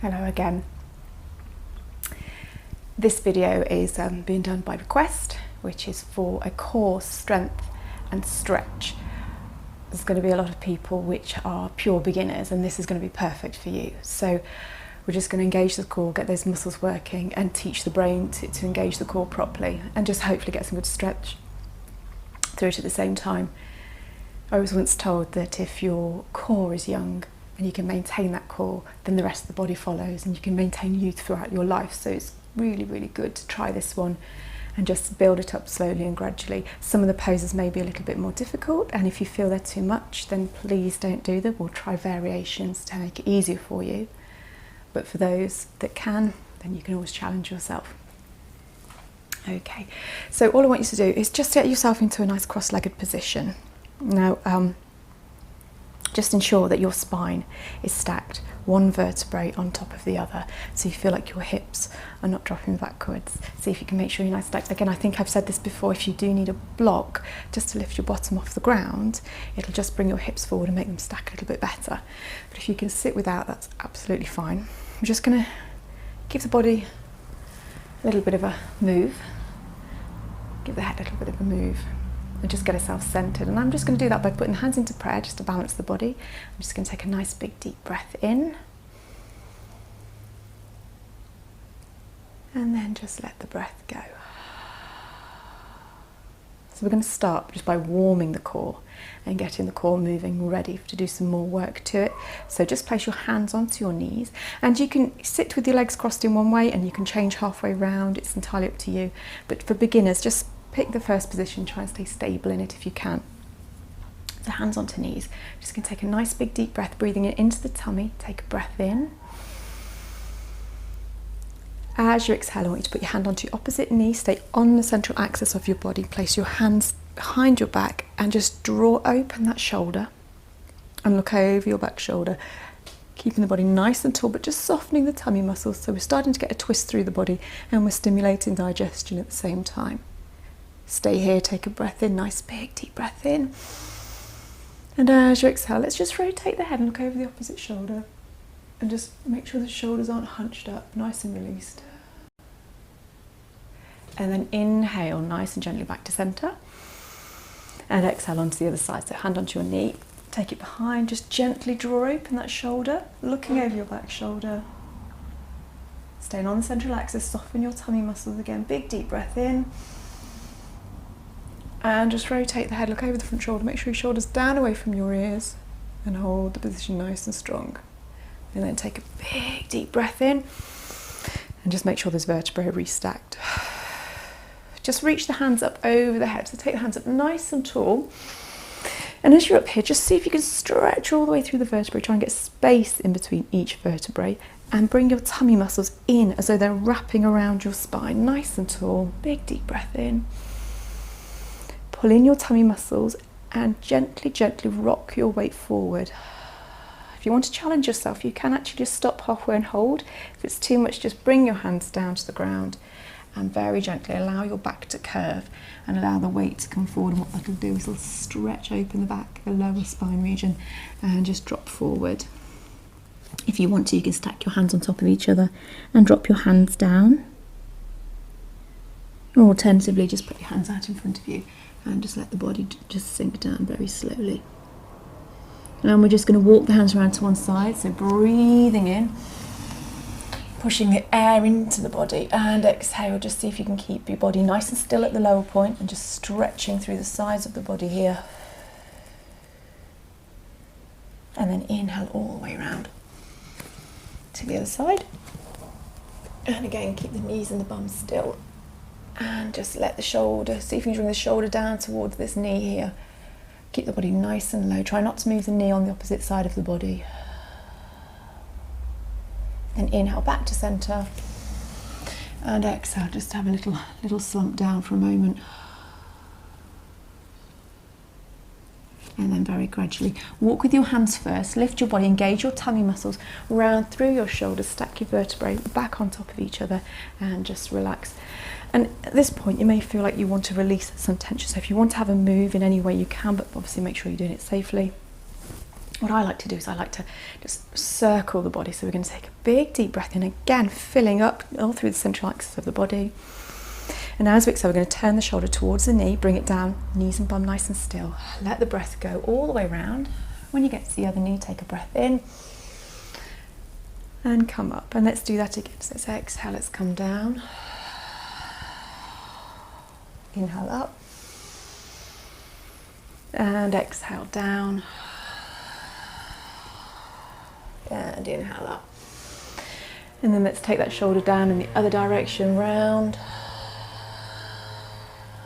Hello again. This video is being done by request, which is for a core strength and stretch. There's going to be a lot of people which are pure beginners, and this is going to be perfect for you. So we're just going to engage the core, get those muscles working, and teach the brain to engage the core properly, and just hopefully get some good stretch through it at the same time. I was once told that if your core is young and you can maintain that core, then the rest of the body follows, and you can maintain youth throughout your life. So it's really, really good to try this one and just build it up slowly and gradually. Some of the poses may be a little bit more difficult, and if you feel they're too much, then please don't do them. We'll try variations to make it easier for you. But for those that can, then you can always challenge yourself. Okay, so all I want you to do is just get yourself into a nice cross-legged position. Now, just ensure that your spine is stacked one vertebrae on top of the other, so you feel like your hips are not dropping backwards. See if you can make sure you're nice stacked. Again, I think I've said this before, if you do need a block just to lift your bottom off the ground, it'll just bring your hips forward and make them stack a little bit better. But if you can sit without, that's absolutely fine. I'm just going to give the body a little bit of a move, give the head a little bit of a move, and just get yourself centered. And I'm just going to do that by putting the hands into prayer just to balance the body. I'm just going to take a nice big deep breath in, and then just let the breath go. So we're going to start just by warming the core and getting the core moving, ready to do some more work to it. So just place your hands onto your knees, and you can sit with your legs crossed in one way, and you can change halfway round. It's entirely up to you. But for beginners, just pick the first position, try and stay stable in it if you can. So hands onto knees. Just going to take a nice big deep breath, breathing it into the tummy. Take a breath in. As you exhale, I want you to put your hand onto your opposite knee, stay on the central axis of your body, place your hands behind your back and just draw open that shoulder and look over your back shoulder, keeping the body nice and tall but just softening the tummy muscles. So we're starting to get a twist through the body and we're stimulating digestion at the same time. Stay here, take a breath in, nice big deep breath in. And as you exhale, let's just rotate the head and look over the opposite shoulder and just make sure the shoulders aren't hunched up, nice and released. And then inhale nice and gently back to center. And exhale onto the other side. So hand onto your knee, take it behind, just gently draw open that shoulder, looking over your back shoulder. Staying on the central axis, soften your tummy muscles again, big deep breath in. And just rotate the head, look over the front shoulder, make sure your shoulder's down away from your ears, and hold the position nice and strong. And then take a big deep breath in, and just make sure those vertebrae are restacked. Just reach the hands up over the head, so take the hands up nice and tall. And as you're up here, just see if you can stretch all the way through the vertebrae, try and get space in between each vertebrae, and bring your tummy muscles in as though they're wrapping around your spine, nice and tall. Big deep breath in. Pull in your tummy muscles and gently, gently rock your weight forward. If you want to challenge yourself, you can actually just stop halfway and hold. If it's too much, just bring your hands down to the ground and very gently allow your back to curve and allow the weight to come forward. And what that'll do is it'll stretch open the back, the lower spine region, and just drop forward. If you want to, you can stack your hands on top of each other and drop your hands down. Or alternatively, just put your hands out in front of you and just let the body just sink down very slowly. And we're just going to walk the hands around to one side, so breathing in, pushing the air into the body, and exhale. Just see if you can keep your body nice and still at the lower point and just stretching through the sides of the body here. And then inhale all the way around to the other side. And again, keep the knees and the bum still. And just let the shoulder, see if you can bring the shoulder down towards this knee here. Keep the body nice and low. Try not to move the knee on the opposite side of the body. And inhale back to center. And exhale, just have a little slump down for a moment. And then very gradually walk with your hands first, lift your body, engage your tummy muscles, round through your shoulders, stack your vertebrae back on top of each other, and just relax. And at this point you may feel like you want to release some tension, so if you want to have a move in any way you can, but obviously make sure you're doing it safely. what I like to do is I like to just circle the body. So we're going to take a big deep breath in, again filling up all through the central axis of the body. And as we exhale, we're going to turn the shoulder towards the knee, bring it down, knees and bum nice and still. Let the breath go all the way around. When you get to the other knee, take a breath in and come up. And let's do that again. So let's exhale, let's come down. Inhale up. And exhale down. And inhale up. And then let's take that shoulder down in the other direction, round.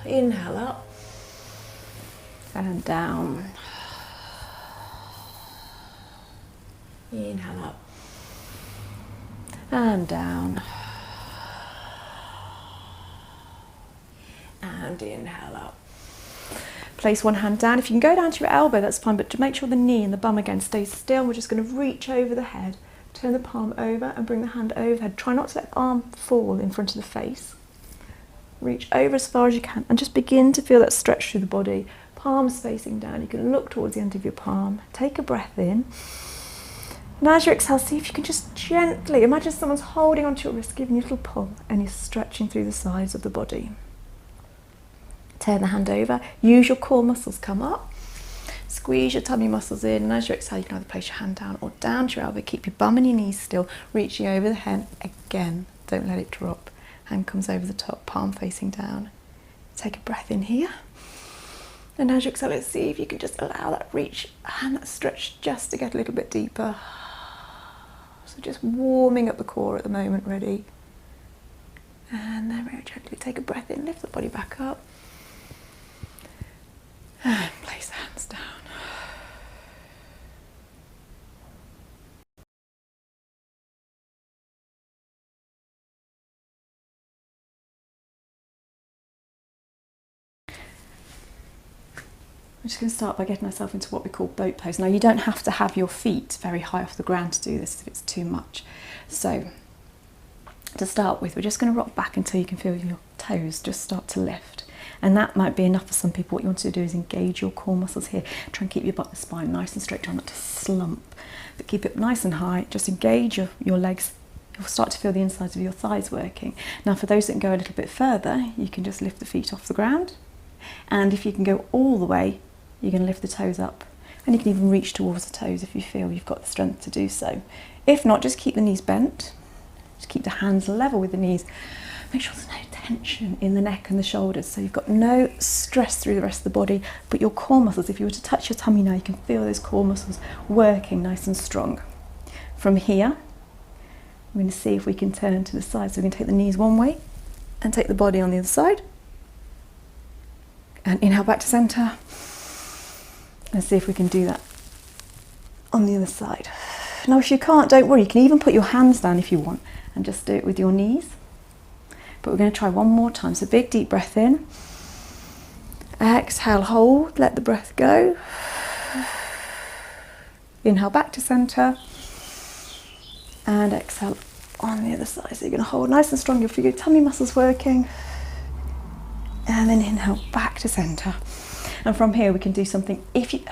Inhale up and down. Inhale up and down. And inhale up. Place one hand down. If you can go down to your elbow, that's fine, but to make sure the knee and the bum again stays still, we're just going to reach over the head, turn the palm over and bring the hand overhead. Try not to let the arm fall in front of the face. Reach over as far as you can and just begin to feel that stretch through the body. Palms facing down. You can look towards the end of your palm. Take a breath in. And as you exhale, see if you can just gently, imagine someone's holding onto your wrist, giving you a little pull, and you're stretching through the sides of the body. Turn the hand over. Use your core muscles, come up. Squeeze your tummy muscles in, and as you exhale, you can either place your hand down or down to your elbow. Keep your bum and your knees still, reaching over the head. Again, don't let it drop. Hand comes over the top, palm facing down. Take a breath in here. And as you exhale, let's see if you can just allow that reach and that stretch just to get a little bit deeper. So just warming up the core at the moment, ready. And then very gently take a breath in, lift the body back up. And place the hands down. I'm just going to start by getting myself into what we call boat pose. Now you don't have to have your feet very high off the ground to do this if it's too much. So to start with, we're just going to rock back until you can feel your toes just start to lift. And that might be enough for some people. What you want to do is engage your core muscles here. Try and keep your spine nice and straight, try not to slump. But keep it nice and high. Just engage your legs. You'll start to feel the insides of your thighs working. Now for those that can go a little bit further, you can just lift the feet off the ground. And if you can go all the way, you can lift the toes up. And you can even reach towards the toes if you feel you've got the strength to do so. If not, just keep the knees bent. Just keep the hands level with the knees. Make sure there's no tension in the neck and the shoulders, so you've got no stress through the rest of the body, but your core muscles, if you were to touch your tummy now, you can feel those core muscles working nice and strong. From here, we're going to see if we can turn to the side. So we're going to take the knees one way and take the body on the other side. And inhale back to centre. And see if we can do that on the other side. Now if you can't, don't worry, you can even put your hands down if you want and just do it with your knees. But we're going to try one more time. So big deep breath in. Exhale, hold, let the breath go. Inhale back to centre. And exhale on the other side. So you're going to hold nice and strong. You'll feel your tummy muscles working. And then inhale back to centre. And from here we can do something, if your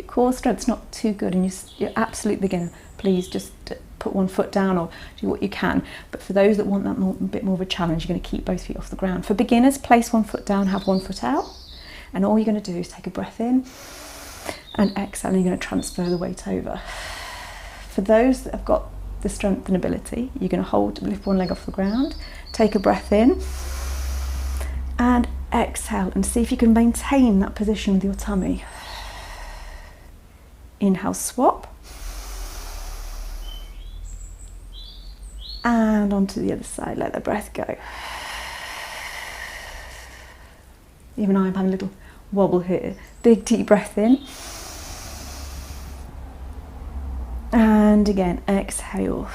core strength's not too good and you're absolute beginner, please just put one foot down or do what you can. But for those that want that bit more of a challenge, you're going to keep both feet off the ground. For beginners, place one foot down, have one foot out. And all you're going to do is take a breath in and exhale, and you're going to transfer the weight over. For those that have got the strength and ability, you're going to lift one leg off the ground, take a breath in and exhale, and see if you can maintain that position with your tummy. Inhale, swap. And onto the other side, let the breath go. Even I'm having a little wobble here. Big deep breath in. And again, exhale.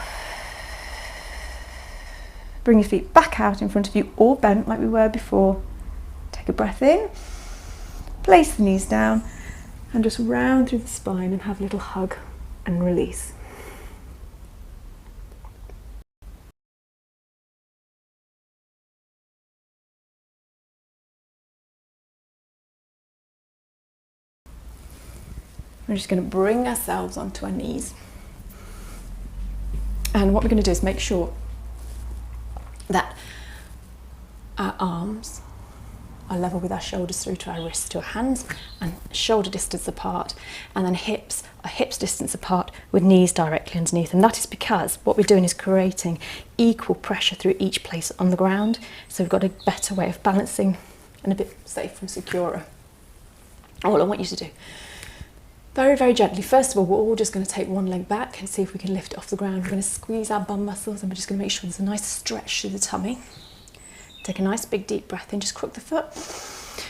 Bring your feet back out in front of you or bent like we were before. Take a breath in. Place the knees down and just round through the spine and have a little hug and release. We're just going to bring ourselves onto our knees. And what we're going to do is make sure that our arms are level with our shoulders through to our wrists, to our hands, and shoulder distance apart, and then hips are hips distance apart with knees directly underneath. And that is because what we're doing is creating equal pressure through each place on the ground. So we've got a better way of balancing and a bit safer and securer. All I want you to do, very, very gently, first of all, we're all just going to take one leg back and see if we can lift it off the ground. We're going to squeeze our bum muscles, and we're just going to make sure there's a nice stretch through the tummy. Take a nice big deep breath in, just crook the foot.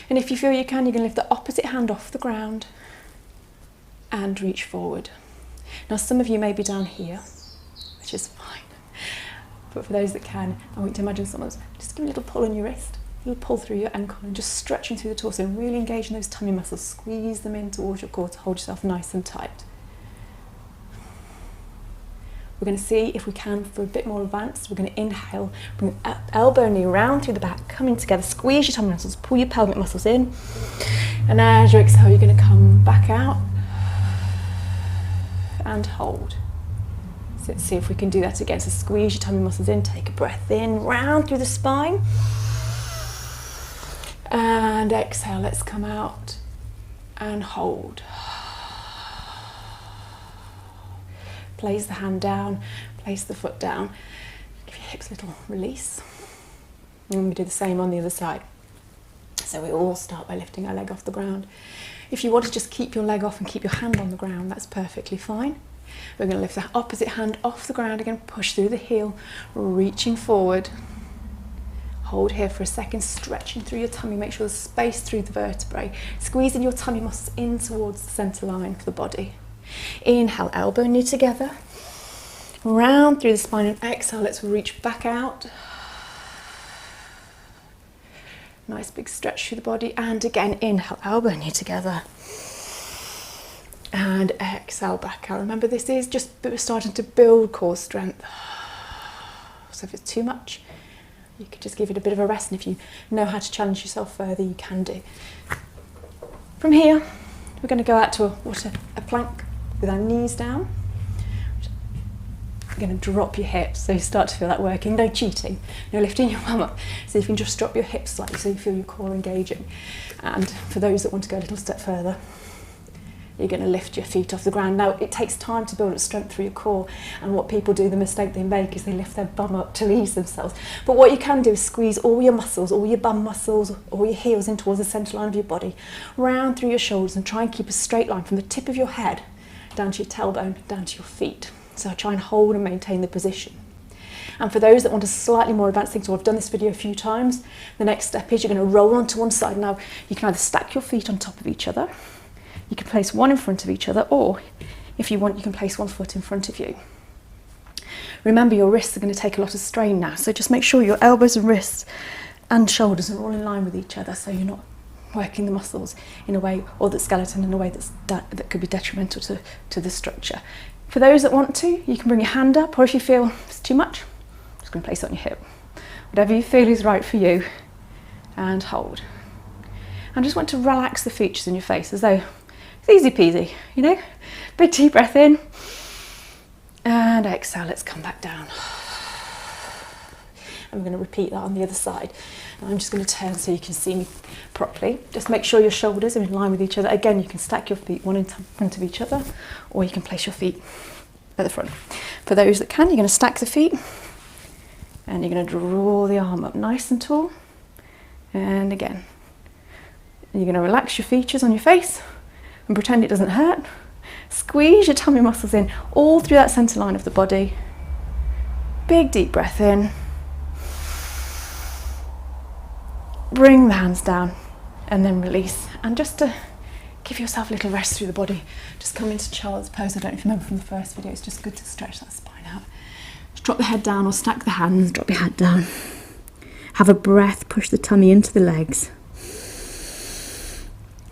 And if you feel you can, you're going to lift the opposite hand off the ground and reach forward. Now, some of you may be down here, which is fine. But for those that can, I want you to imagine someone's just give a little pull on your wrist, a little pull through your ankle, and just stretching through the torso and really engaging those tummy muscles. Squeeze them in towards your core to hold yourself nice and tight. We're going to see if we can, for a bit more advanced, we're going to inhale, bring the elbow knee round through the back, coming together, squeeze your tummy muscles, pull your pelvic muscles in. And as you exhale, you're going to come back out and hold. So let's see if we can do that again. So squeeze your tummy muscles in, take a breath in, round through the spine. And exhale, let's come out and hold. Place the hand down, place the foot down, give your hips a little release. And we do the same on the other side. So we all start by lifting our leg off the ground. If you want to just keep your leg off and keep your hand on the ground, that's perfectly fine. We're going to lift the opposite hand off the ground again, push through the heel, reaching forward. Hold here for a second, stretching through your tummy, make sure there's space through the vertebrae. Squeezing your tummy muscles in towards the centre line for the body. Inhale, elbow knee together, round through the spine, and exhale, let's reach back out. Nice big stretch through the body, and again, inhale, elbow knee together, and exhale, back out. Remember, this is just starting to build core strength. So if it's too much, you could just give it a bit of a rest, and if you know how to challenge yourself further, you can do. From here, we're going to go out to a plank with our knees down. You're going to drop your hips, so you start to feel that working. No cheating, no lifting your bum up. So you can just drop your hips slightly so you feel your core engaging. And for those that want to go a little step further, you're going to lift your feet off the ground. Now, it takes time to build up strength through your core, and what people do, the mistake they make, is they lift their bum up to ease themselves. But what you can do is squeeze all your muscles, all your bum muscles, all your heels in towards the centre line of your body, round through your shoulders, and try and keep a straight line from the tip of your head down to your tailbone, down to your feet. So try and hold and maintain the position. And for those that want a slightly more advanced thing, so I've done this video a few times, the next step is you're going to roll onto one side. Now, you can either stack your feet on top of each other, you can place one in front of each other, or if you want, you can place one foot in front of you. Remember, your wrists are going to take a lot of strain now, so just make sure your elbows and wrists and shoulders are all in line with each other, so you're not working the muscles in a way, or the skeleton in a way that could be detrimental to the structure. For those that want to, you can bring your hand up, or if you feel it's too much, just going to place it on your hip. Whatever you feel is right for you, and hold. And just want to relax the features in your face as though it's easy peasy, you know? Big deep breath in, and exhale, let's come back down. I'm going to repeat that on the other side. And I'm just going to turn so you can see me properly. Just make sure your shoulders are in line with each other. Again, you can stack your feet one in front of each other, or you can place your feet at the front. For those that can, you're going to stack the feet, and you're going to draw the arm up nice and tall. And again, you're going to relax your features on your face and pretend it doesn't hurt. Squeeze your tummy muscles in all through that centre line of the body. Big deep breath in. Bring the hands down and then release. And just to give yourself a little rest through the body, just come into child's pose. I don't know if you remember from the first video, it's just good to stretch that spine out. Just drop the head down or stack the hands, drop your head down. Have a breath, push the tummy into the legs.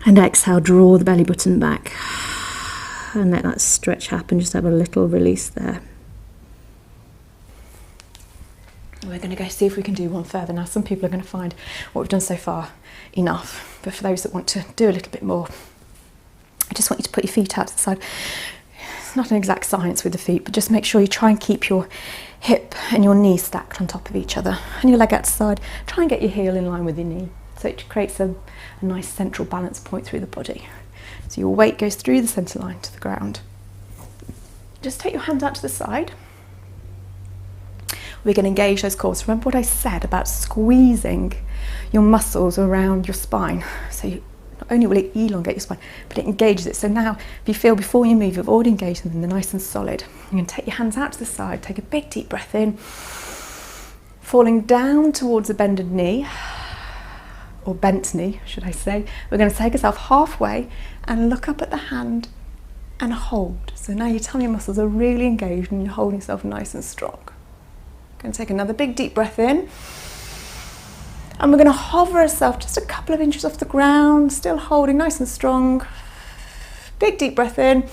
And exhale, draw the belly button back. And let that stretch happen, just have a little release there. We're going to go see if we can do one further. Now, some people are going to find what we've done so far enough, but for those that want to do a little bit more, I just want you to put your feet out to the side. It's not an exact science with the feet, but just make sure you try and keep your hip and your knee stacked on top of each other, and your leg out to the side. Try and get your heel in line with your knee, so it creates a nice central balance point through the body. So your weight goes through the centre line to the ground. Just take your hands out to the side. We're going to engage those cores. Remember what I said about squeezing your muscles around your spine. So you, not only will it elongate your spine, but it engages it. So now, if you feel before you move, you've already engaged them and they're nice and solid. You're going to take your hands out to the side, take a big deep breath in, falling down towards a bended knee, or bent knee, should I say. We're going to take ourselves halfway and look up at the hand and hold. So now your tummy muscles are really engaged and you're holding yourself nice and strong. Going to take another big deep breath in, and we're going to hover ourselves just a couple of inches off the ground, still holding nice and strong. Big deep breath in,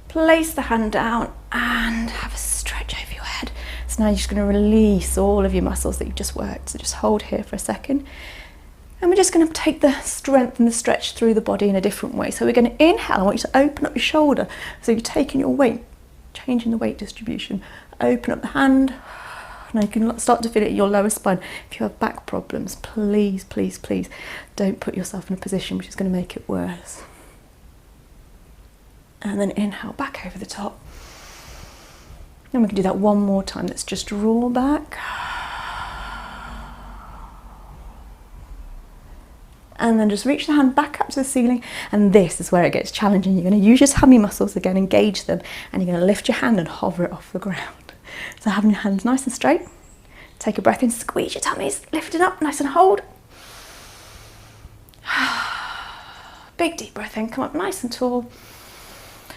place the hand down and have a stretch over your head. So now you're just going to release all of your muscles that you've just worked. So just hold here for a second, and we're just going to take the strength and the stretch through the body in a different way. So we're going to inhale. I want you to open up your shoulder, so you're taking your weight, changing the weight distribution. Open up the hand. Now you can start to feel it in your lower spine. If you have back problems, please, please, please don't put yourself in a position which is going to make it worse. And then inhale back over the top. And we can do that one more time. Let's just draw back. And then just reach the hand back up to the ceiling. And this is where it gets challenging. You're going to use your tummy muscles again, engage them, and you're going to lift your hand and hover it off the ground. So having your hands nice and straight, take a breath in, squeeze your tummies, lift it up, nice and hold. Big deep breath in, come up nice and tall.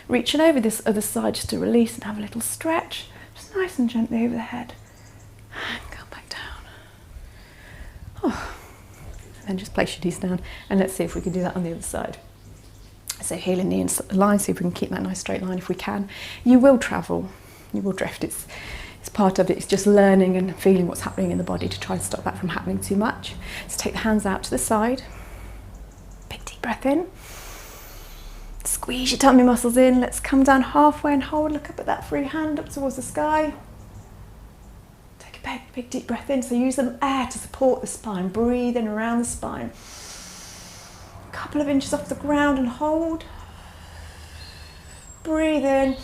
Reaching over this other side just to release and have a little stretch, just nice and gently over the head. And come back down. And then just place your knees down, and let's see if we can do that on the other side. So heel and knee in line, see if we can keep that nice straight line if we can. You will travel. You will drift. It's part of it. It's just learning and feeling what's happening in the body to try and stop that from happening too much. So take the hands out to the side. Big deep breath in. Squeeze your tummy muscles in. Let's come down halfway and hold. Look up at that free hand up towards the sky. Take a big deep breath in. So use the air to support the spine. Breathe in around the spine. A couple of inches off the ground and hold. Breathe in.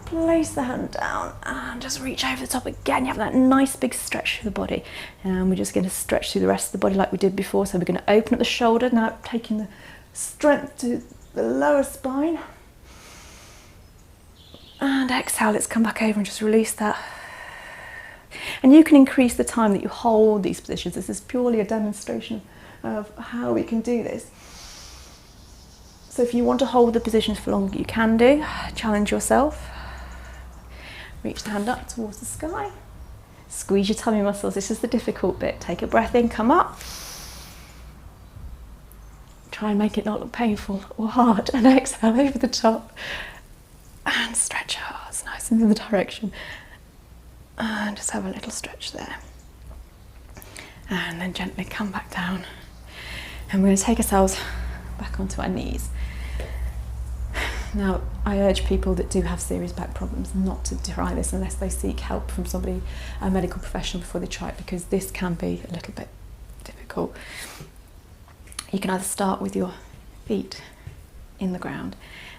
Place the hand down and just reach over the top again. You have that nice big stretch through the body, and we're just going to stretch through the rest of the body like we did before. So we're going to open up the shoulder, now taking the strength to the lower spine, and exhale. Let's come back over and just release that. And you can increase the time that you hold these positions. This is purely a demonstration of how we can do this. So if you want to hold the positions for longer, you can do. Challenge yourself. Reach the hand up towards the sky. Squeeze your tummy muscles. This is the difficult bit. Take a breath in, come up. Try and make it not look painful or hard. And exhale over the top. And stretch your arms nice into the direction. And just have a little stretch there. And then gently come back down. And we're going to take ourselves back onto our knees. Now, I urge people that do have serious back problems not to try this unless they seek help from somebody, a medical professional, before they try it, because this can be a little bit difficult. You can either start with your feet in the ground,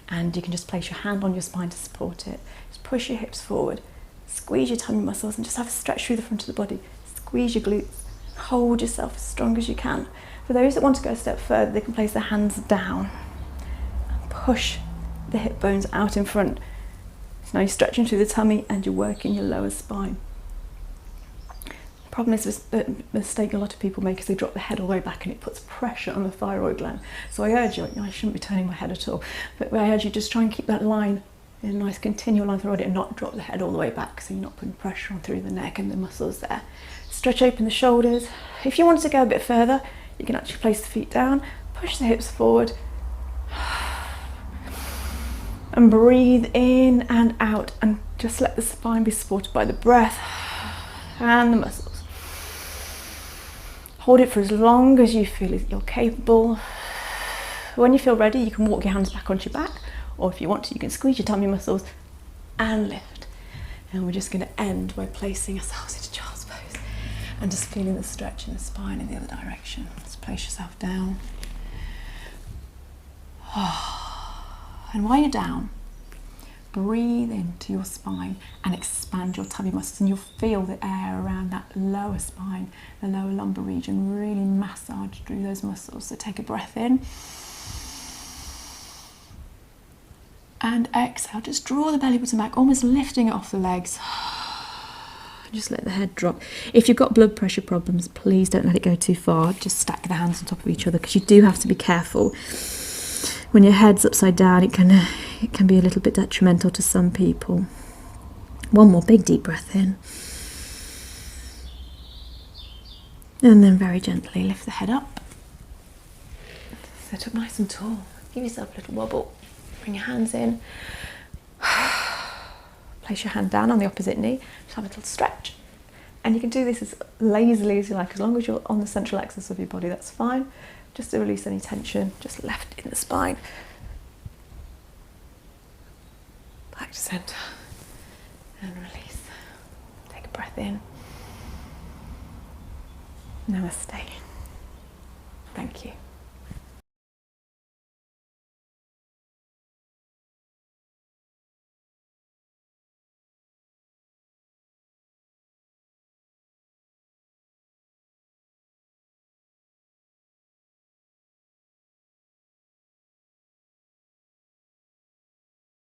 and you can just place your hand on your spine to support it. Just push your hips forward, squeeze your tummy muscles, and just have a stretch through the front of the body. Squeeze your glutes, hold yourself as strong as you can. For those that want to go a step further, they can place their hands down and push the hip bones out in front. So now you're stretching through the tummy and you're working your lower spine. The problem is the mistake a lot of people make is they drop the head all the way back, and it puts pressure on the thyroid gland. So I urge you, I shouldn't be turning my head at all, but I urge you just try and keep that line in a nice continual line through the body and not drop the head all the way back, so you're not putting pressure on through the neck and the muscles there. Stretch open the shoulders. If you wanted to go a bit further, you can actually place the feet down, push the hips forward, and breathe in and out, and just let the spine be supported by the breath and the muscles. Hold it for as long as you feel you're capable, When you feel ready, you can walk your hands back onto your back, or if you want to, you can squeeze your tummy muscles and lift. And we're just going to end by placing ourselves into child's pose and just feeling the stretch in the spine in the other direction. Just place yourself down. And while you're down, breathe into your spine and expand your tummy muscles, and you'll feel the air around that lower spine, the lower lumbar region, really massage through those muscles. So take a breath in and exhale. Just draw the belly button back, almost lifting it off the legs. Just let the head drop. If you've got blood pressure problems, please don't let it go too far. Just stack the hands on top of each other, because you do have to be careful. When your head's upside down, it can be a little bit detrimental to some people. One more big deep breath in. And then very gently lift the head up. Sit up nice and tall. Give yourself a little wobble. Bring your hands in. Place your hand down on the opposite knee. Just have a little stretch. And you can do this as lazily as you like, as long as you're on the central axis of your body, that's fine. Just to release any tension, just left in the spine. Back to centre. And release. Take a breath in. Namaste. Thank you.